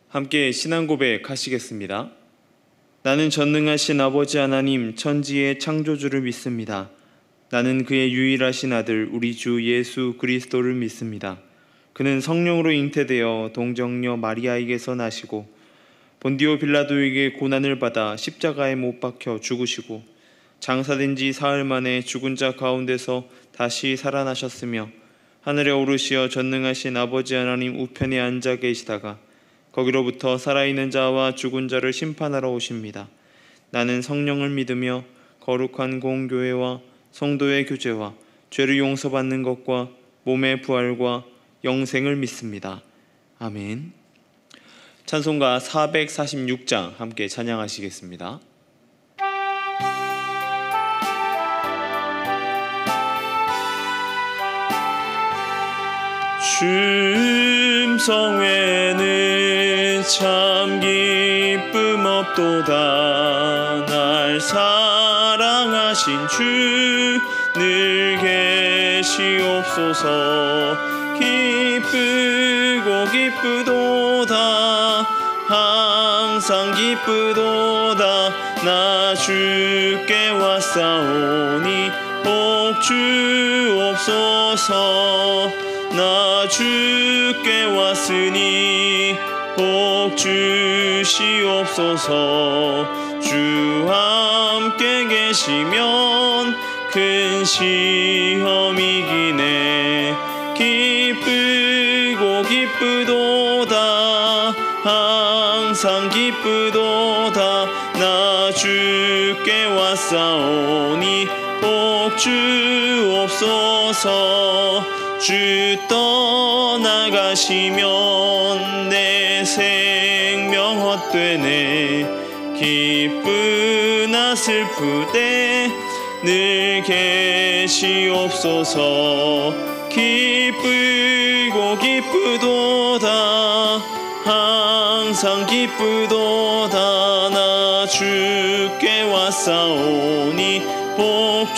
함께 신앙 고백하시겠습니다. 나는 전능하신 아버지 하나님 천지의 창조주를 믿습니다. 나는 그의 유일하신 아들 우리 주 예수 그리스도를 믿습니다. 그는 성령으로 잉태되어 동정녀 마리아에게서 나시고 본디오 빌라도에게 고난을 받아 십자가에 못 박혀 죽으시고 장사된 지 사흘 만에 죽은 자 가운데서 다시 살아나셨으며 하늘에 오르시어 전능하신 아버지 하나님 우편에 앉아 계시다가 거기로부터 살아있는 자와 죽은 자를 심판하러 오십니다. 나는 성령을 믿으며 거룩한 공교회와 성도의 교제와 죄를 용서받는 것과 몸의 부활과 영생을 믿습니다. 아멘. 찬송가 446장 함께 찬양하시겠습니다. 춤성회는 참 기쁨 없도다. 날 사랑하신 주 늘 계시옵소서. 기쁘고 기쁘도다. 항상 기쁘도다. 나 주께 왔사오니 복 주옵소서. 나 주께 왔으니 복 주시옵소서. 주 함께 계시면 큰 시험 이기네. 기쁘고 기쁘도다. 항상 기쁘도다. 나 주께 왔사오니 복 주옵소서. 주 떠나가시면 내 생명 헛되네. 기쁘나 슬프되 늘 계시옵소서. 기쁘고 기쁘도다. 항상 기쁘도다. 나 주께 왔사오니 복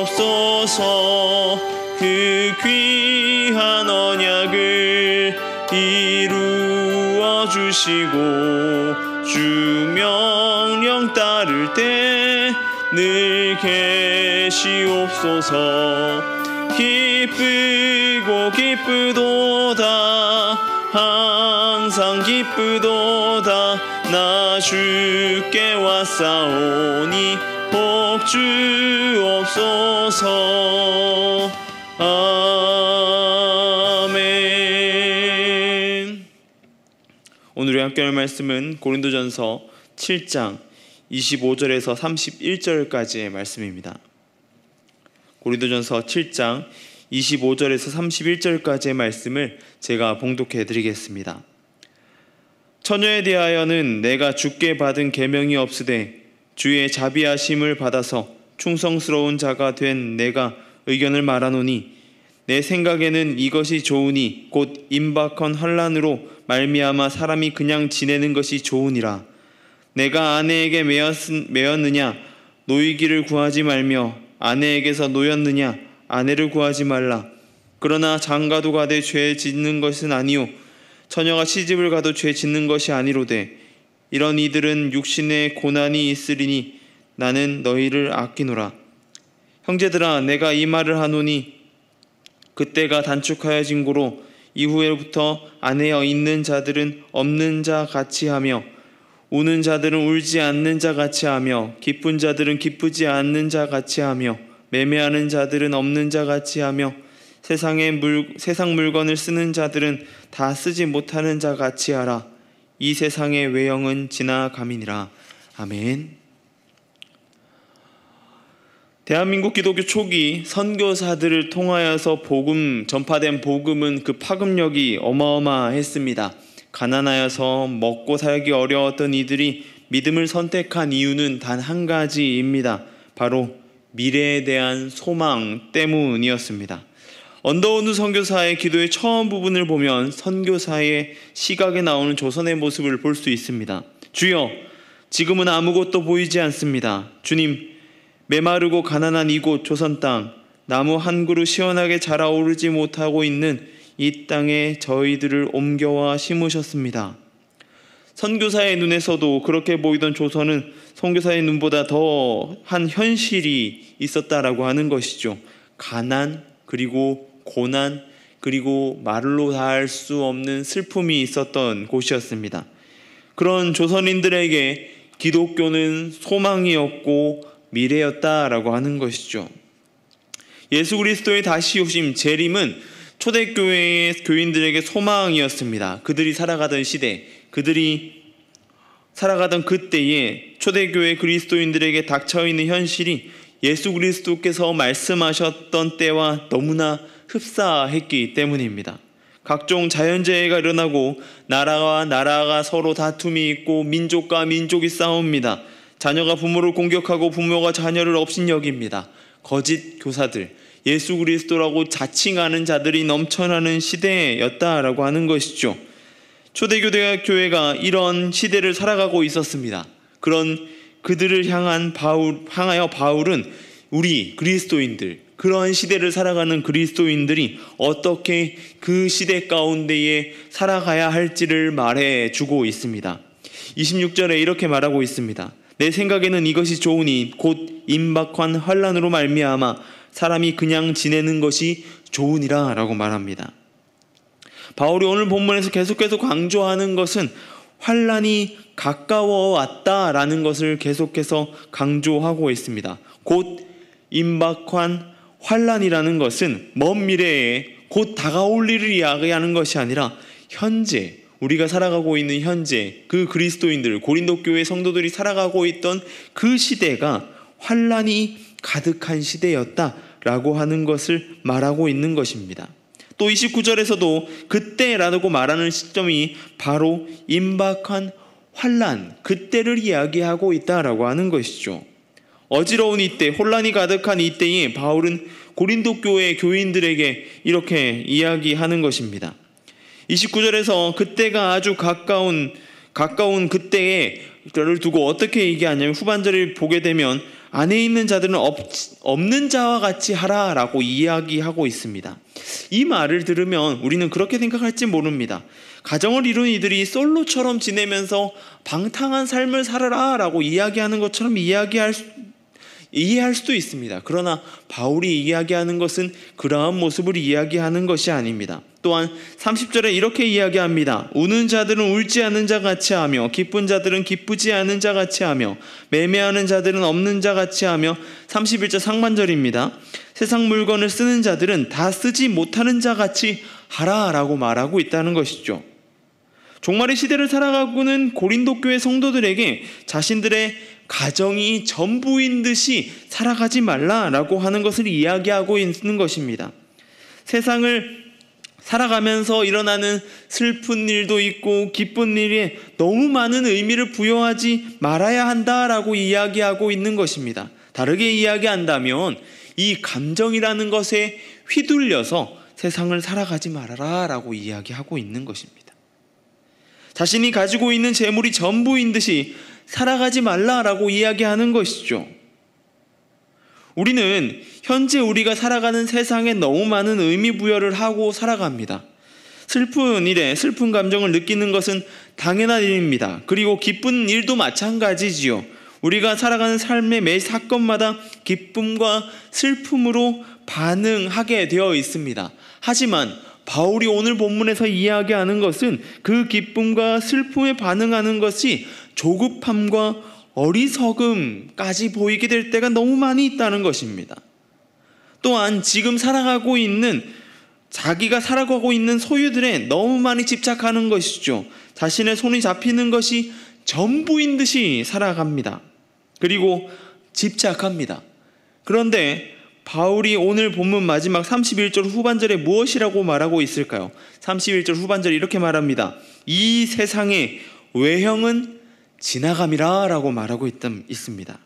주옵소서. 그 귀한 언약을 이루어 주시고 주 명령 따를 때 늘 계시옵소서. 기쁘고 기쁘도다. 항상 기쁘도다. 나 주께 왔사오니 복 주옵소서. 아멘. 오늘의 함께할 말씀은 고린도전서 7장 25절에서 31절까지의 말씀입니다. 고린도전서 7장 25절에서 31절까지의 말씀을 제가 봉독해 드리겠습니다. 처녀에 대하여는 내가 주께 받은 계명이 없으되 주의 자비하심을 받아서 충성스러운 자가 된 내가 의견을 말하노니 내 생각에는 이것이 좋으니 곧 임박한 환난으로 말미암아 사람이 그냥 지내는 것이 좋으니라. 내가 아내에게 매였느냐 노이기를 구하지 말며 아내에게서 노였느냐 아내를 구하지 말라. 그러나 장가도 가되 죄 짓는 것은 아니요 처녀가 시집을 가도 죄 짓는 것이 아니로되 이런 이들은 육신에 고난이 있으리니 나는 너희를 아끼노라. 형제들아 내가 이 말을 하노니 그때가 단축하여진 고로 이후에부터 아내여 있는 자들은 없는 자 같이 하며 우는 자들은 울지 않는 자 같이 하며 기쁜 자들은 기쁘지 않는 자 같이 하며 매매하는 자들은 없는 자 같이 하며 세상 물건을 쓰는 자들은 다 쓰지 못하는 자 같이 하라. 이 세상의 외형은 지나감이니라. 아멘. 대한민국 기독교 초기 선교사들을 통하여서 전파된 복음은 그 파급력이 어마어마했습니다. 가난하여서 먹고 살기 어려웠던 이들이 믿음을 선택한 이유는 단 한 가지입니다. 바로 미래에 대한 소망 때문이었습니다. 언더우드 선교사의 기도의 처음 부분을 보면 선교사의 시각에 나오는 조선의 모습을 볼 수 있습니다. 주여, 지금은 아무것도 보이지 않습니다. 주님, 메마르고 가난한 이곳 조선 땅, 나무 한 그루 시원하게 자라오르지 못하고 있는 이 땅에 저희들을 옮겨와 심으셨습니다. 선교사의 눈에서도 그렇게 보이던 조선은 선교사의 눈보다 더한 현실이 있었다라고 하는 것이죠. 가난, 그리고 고난, 그리고 말로 다할 수 없는 슬픔이 있었던 곳이었습니다. 그런 조선인들에게 기독교는 소망이었고 미래였다라고 하는 것이죠. 예수 그리스도의 다시 오심, 재림은 초대교회의 교인들에게 소망이었습니다. 그들이 살아가던 시대, 그들이 살아가던 그때에 초대교회 그리스도인들에게 닥쳐있는 현실이 예수 그리스도께서 말씀하셨던 때와 너무나 흡사했기 때문입니다. 각종 자연재해가 일어나고 나라와 나라가 서로 다툼이 있고 민족과 민족이 싸웁니다. 자녀가 부모를 공격하고 부모가 자녀를 업신여깁니다. 거짓 교사들, 예수 그리스도라고 자칭하는 자들이 넘쳐나는 시대였다라고 하는 것이죠. 초대교회가 이런 시대를 살아가고 있었습니다. 그런 그들을 향하여 바울은 우리 그리스도인들, 그러한 시대를 살아가는 그리스도인들이 어떻게 그 시대 가운데에 살아가야 할지를 말해주고 있습니다. 26절에 이렇게 말하고 있습니다. 내 생각에는 이것이 좋으니 곧 임박한 환난으로 말미암아 사람이 그냥 지내는 것이 좋으니라 라고 말합니다. 바울이 오늘 본문에서 계속해서 강조하는 것은 환난이 가까워 왔다라는 것을 계속해서 강조하고 있습니다. 곧 임박한 환난이라는 것은 먼 미래에 곧 다가올 일을 이야기하는 것이 아니라 현재, 우리가 살아가고 있는 현재, 그 그리스도인들, 고린도 교회 성도들이 살아가고 있던 그 시대가 환난이 가득한 시대였다라고 하는 것을 말하고 있는 것입니다. 또 29절에서도 그때라고 말하는 시점이 바로 임박한 환난, 그때를 이야기하고 있다라고 하는 것이죠. 어지러운 이때, 혼란이 가득한 이때에 바울은 고린도 교회 교인들에게 이렇게 이야기하는 것입니다. 29절에서 그때가 아주 가까운 그때를 두고 어떻게 얘기하냐면 후반절을 보게 되면 안에 있는 자들은 없는 자와 같이 하라라고 이야기하고 있습니다. 이 말을 들으면 우리는 그렇게 생각할지 모릅니다. 가정을 이룬 이들이 솔로처럼 지내면서 방탕한 삶을 살아라라고 이야기하는 것처럼 이해할 수도 있습니다. 그러나 바울이 이야기하는 것은 그러한 모습을 이야기하는 것이 아닙니다. 또한 30절에 이렇게 이야기합니다. 우는 자들은 울지 않는 자 같이 하며 기쁜 자들은 기쁘지 않은 자 같이 하며 매매하는 자들은 없는 자 같이 하며 31절 상반절입니다. 세상 물건을 쓰는 자들은 다 쓰지 못하는 자 같이 하라라고 말하고 있다는 것이죠. 종말의 시대를 살아가고는 고린도 교회 성도들에게 자신들의 가정이 전부인 듯이 살아가지 말라라고 하는 것을 이야기하고 있는 것입니다. 세상을 살아가면서 일어나는 슬픈 일도 있고 기쁜 일에 너무 많은 의미를 부여하지 말아야 한다라고 이야기하고 있는 것입니다. 다르게 이야기한다면 이 감정이라는 것에 휘둘려서 세상을 살아가지 말아라라고 이야기하고 있는 것입니다. 자신이 가지고 있는 재물이 전부인 듯이 살아가지 말라라고 이야기하는 것이죠. 우리는 현재 우리가 살아가는 세상에 너무 많은 의미 부여를 하고 살아갑니다. 슬픈 일에 슬픈 감정을 느끼는 것은 당연한 일입니다. 그리고 기쁜 일도 마찬가지지요. 우리가 살아가는 삶의 매 사건마다 기쁨과 슬픔으로 반응하게 되어 있습니다. 하지만 바울이 오늘 본문에서 이야기하는 것은 그 기쁨과 슬픔에 반응하는 것이 조급함과 어리석음까지 보이게 될 때가 너무 많이 있다는 것입니다. 또한 지금 자기가 살아가고 있는 소유들에 너무 많이 집착하는 것이죠. 자신의 손이 잡히는 것이 전부인 듯이 살아갑니다. 그리고 집착합니다. 그런데 바울이 오늘 본문 마지막 31절 후반절에 무엇이라고 말하고 있을까요? 31절 후반절에 이렇게 말합니다. 이 세상의 외형은 지나감이라 라고 말하고 있습니다.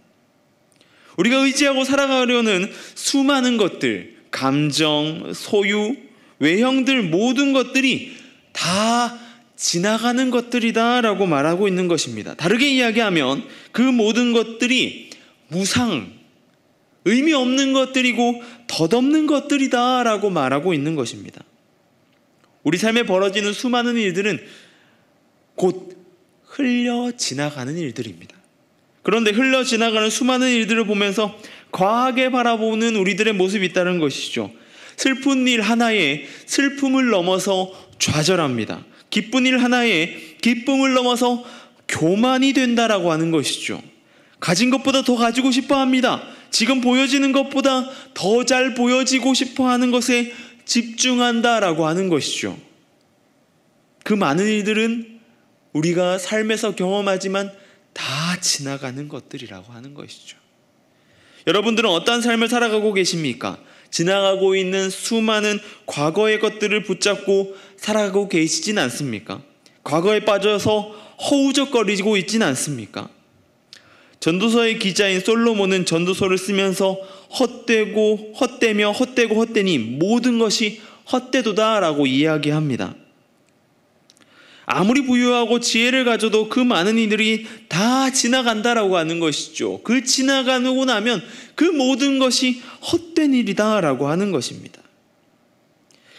우리가 의지하고 살아가려는 수많은 것들, 감정, 소유, 외형들 모든 것들이 다 지나가는 것들이다 라고 말하고 있는 것입니다. 다르게 이야기하면 그 모든 것들이 무상, 의미 없는 것들이고 덧없는 것들이다 라고 말하고 있는 것입니다. 우리 삶에 벌어지는 수많은 일들은 곧 흘려 지나가는 일들입니다. 그런데 흘러 지나가는 수많은 일들을 보면서 과하게 바라보는 우리들의 모습이 있다는 것이죠. 슬픈 일 하나에 슬픔을 넘어서 좌절합니다. 기쁜 일 하나에 기쁨을 넘어서 교만이 된다라고 하는 것이죠. 가진 것보다 더 가지고 싶어 합니다. 지금 보여지는 것보다 더 잘 보여지고 싶어 하는 것에 집중한다라고 하는 것이죠. 그 많은 일들은 우리가 삶에서 경험하지만 다 지나가는 것들이라고 하는 것이죠. 여러분들은 어떠한 삶을 살아가고 계십니까? 지나가고 있는 수많은 과거의 것들을 붙잡고 살아가고 계시진 않습니까? 과거에 빠져서 허우적거리고 있진 않습니까? 전도서의 기자인 솔로몬은 전도서를 쓰면서 헛되며 헛되고 헛되니 모든 것이 헛되도다라고 이야기합니다. 아무리 부유하고 지혜를 가져도 그 많은 이들이 다 지나간다라고 하는 것이죠. 그 지나가고 나면 그 모든 것이 헛된 일이다라고 하는 것입니다.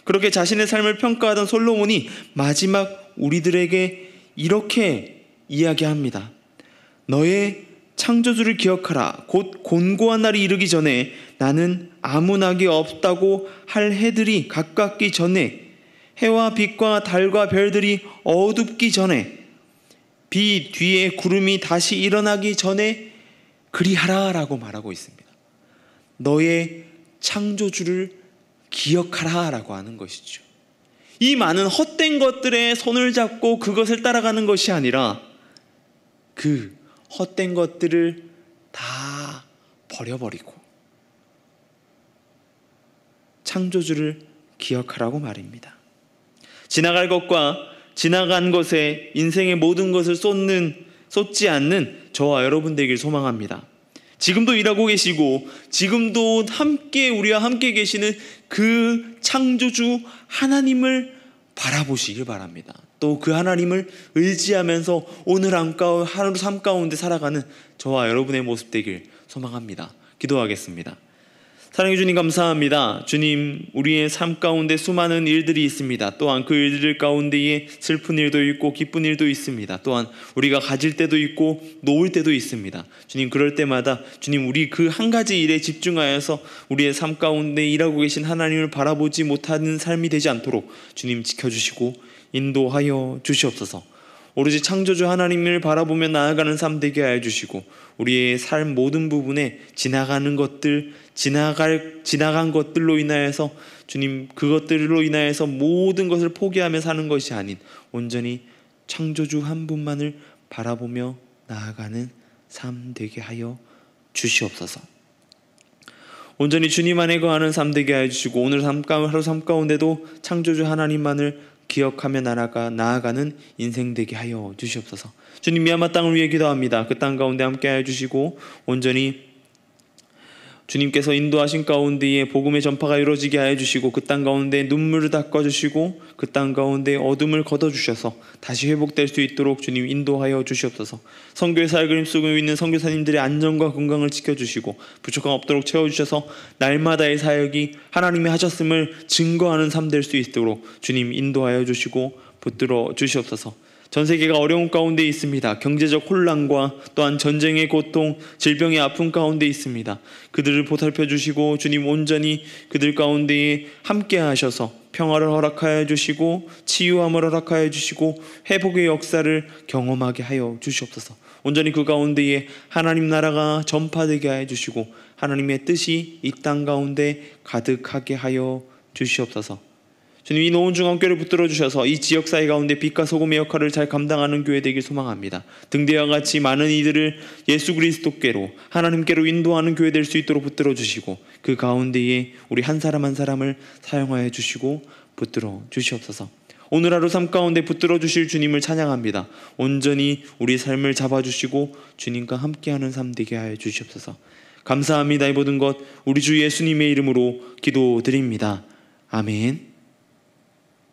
그렇게 자신의 삶을 평가하던 솔로몬이 마지막 우리들에게 이렇게 이야기합니다. 너의 창조주를 기억하라. 곧 곤고한 날이 이르기 전에 나는 아무 낙이 없다고 할 해들이 가깝기 전에 해와 빛과 달과 별들이 어둡기 전에 비 뒤에 구름이 다시 일어나기 전에 그리하라라고 말하고 있습니다. 너의 창조주를 기억하라라고 하는 것이죠. 이 많은 헛된 것들에 손을 잡고 그것을 따라가는 것이 아니라 그 헛된 것들을 다 버려버리고 창조주를 기억하라고 말입니다. 지나갈 것과 지나간 것에 인생의 모든 것을 쏟지 않는 저와 여러분 되길 소망합니다. 지금도 일하고 계시고 지금도 우리와 함께 계시는 그 창조주 하나님을 바라보시길 바랍니다. 또 그 하나님을 의지하면서 오늘 하루 삶 가운데 살아가는 저와 여러분의 모습 되길 소망합니다. 기도하겠습니다. 사랑해 주님 감사합니다. 주님, 우리의 삶 가운데 수많은 일들이 있습니다. 또한 그 일들 가운데에 슬픈 일도 있고 기쁜 일도 있습니다. 또한 우리가 가질 때도 있고 놓을 때도 있습니다. 주님, 그럴 때마다 주님, 우리 그 한 가지 일에 집중하여서 우리의 삶 가운데 일하고 계신 하나님을 바라보지 못하는 삶이 되지 않도록 주님 지켜주시고 인도하여 주시옵소서. 오로지 창조주 하나님을 바라보며 나아가는 삶 되게 하여 주시고 우리의 삶 모든 부분에 지나간 것들로 인하여서 주님, 그것들로 인하여서 모든 것을 포기하며 사는 것이 아닌 온전히 창조주 한 분만을 바라보며 나아가는 삶 되게 하여 주시옵소서. 온전히 주님 안에 거하는 삶 되게 하여 주시고 오늘 하루 삶 가운데도 창조주 하나님만을 기억하며 나아가는 인생 되게 하여 주시옵소서. 주님, 미얀마 땅을 위해 기도합니다. 그 땅 가운데 함께 하여 주시고 온전히 주님께서 인도하신 가운데에 복음의 전파가 이루어지게 하여 주시고 그 땅 가운데 눈물을 닦아주시고 그 땅 가운데 어둠을 걷어주셔서 다시 회복될 수 있도록 주님 인도하여 주시옵소서. 선교의 사역을 힘쓰고 있는 선교사님들의 안전과 건강을 지켜주시고 부족함 없도록 채워주셔서 날마다의 사역이 하나님이 하셨음을 증거하는 삶 될 수 있도록 주님 인도하여 주시고 붙들어 주시옵소서. 전 세계가 어려운 가운데 있습니다. 경제적 혼란과 또한 전쟁의 고통, 질병의 아픔 가운데 있습니다. 그들을 보살펴 주시고 주님 온전히 그들 가운데에 함께 하셔서 평화를 허락하여 주시고 치유함을 허락하여 주시고 회복의 역사를 경험하게 하여 주시옵소서. 온전히 그 가운데에 하나님 나라가 전파되게 하여 주시고 하나님의 뜻이 이 땅 가운데 가득하게 하여 주시옵소서. 주님, 이 노은 중앙교회를 붙들어 주셔서 이 지역사회 가운데 빛과 소금의 역할을 잘 감당하는 교회 되길 소망합니다. 등대와 같이 많은 이들을 예수 그리스도께로 하나님께로 인도하는 교회 될 수 있도록 붙들어 주시고 그 가운데에 우리 한 사람 한 사람을 사용하여 주시고 붙들어 주시옵소서. 오늘 하루 삶 가운데 붙들어 주실 주님을 찬양합니다. 온전히 우리 삶을 잡아주시고 주님과 함께하는 삶 되게 하여 주시옵소서. 감사합니다. 이 모든 것 우리 주 예수님의 이름으로 기도드립니다. 아멘.